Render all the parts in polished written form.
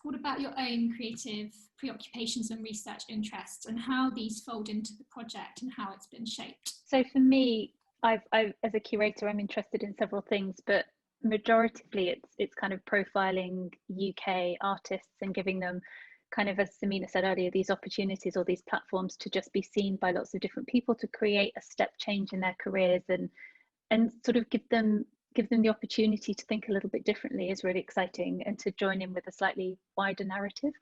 what about your own creative preoccupations and research interests, and how these fold into the project and how it's been shaped? So for me, I've as a curator, I'm interested in several things, but majoritively it's kind of profiling UK artists and giving them, kind of, as Samina said earlier, these opportunities or these platforms to just be seen by lots of different people, to create a step change in their careers, and sort of give them the opportunity to think a little bit differently is really exciting, and to join in with a slightly wider narrative.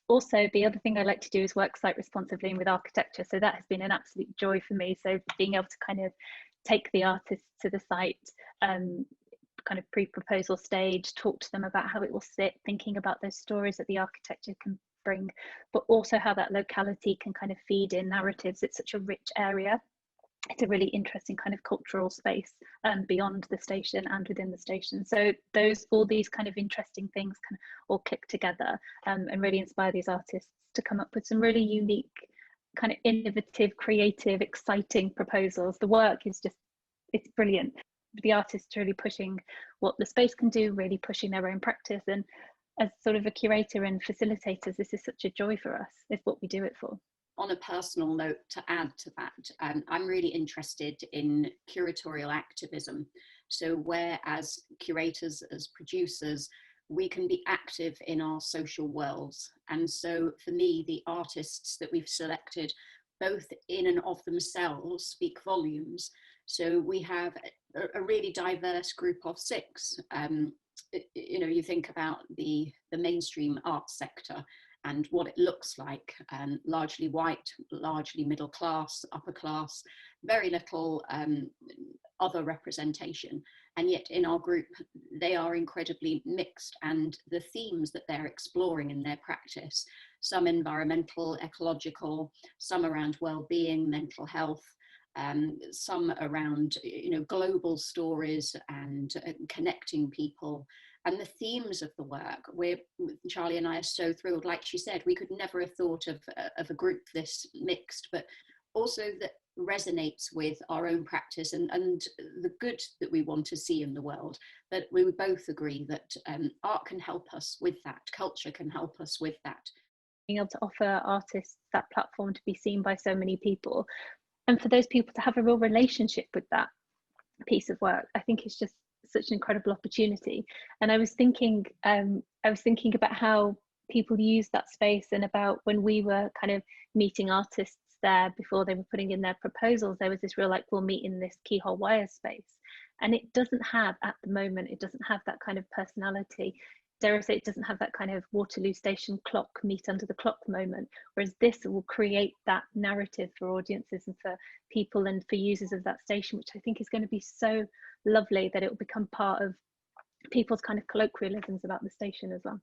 Also, the other thing I like to do is work site responsively and with architecture, so that has been an absolute joy for me. So being able to kind of take the artists to the site, kind of pre-proposal stage, talk to them about how it will sit, thinking about those stories that the architecture can bring, but also how that locality can kind of feed in narratives. It's such a rich area. It's a really interesting kind of cultural space beyond the station and within the station. So all these kind of interesting things can all click together and really inspire these artists to come up with some really unique, kind of innovative, creative, exciting proposals. The work is just, it's brilliant. The artists really pushing what the space can do, really pushing their own practice. And as sort of a curator and facilitators, this is such a joy for us. It's what we do it for. On a personal note, to add to that, I'm really interested in curatorial activism. So where as curators, as producers, we can be active in our social worlds. And so for me, the artists that we've selected, both in and of themselves, speak volumes. So we have a really diverse group of 6. You know, you think about the mainstream arts sector and what it looks like, largely white, largely middle class, upper class, very little other representation. And yet in our group, they are incredibly mixed, and the themes that they're exploring in their practice, some environmental, ecological, some around well-being, mental health, some around, you know, global stories and connecting people. And the themes of the work, Charlie and I are so thrilled. Like she said, we could never have thought of a group this mixed, but also that resonates with our own practice and the good that we want to see in the world. But we would both agree that art can help us with that, culture can help us with that. Being able to offer artists that platform to be seen by so many people, and for those people to have a real relationship with that piece of work, I think it's just such an incredible opportunity. And I was thinking about how people use that space, and about when we were kind of meeting artists there before they were putting in their proposals, there was this real like, we'll meet in this Keyhole Wires space, and it doesn't have, at the moment, it doesn't have that kind of personality. Dare I say, it doesn't have that kind of Waterloo Station clock, meet under the clock moment, whereas this will create that narrative for audiences and for people and for users of that station, which I think is going to be so lovely, that it will become part of people's kind of colloquialisms about the station as well.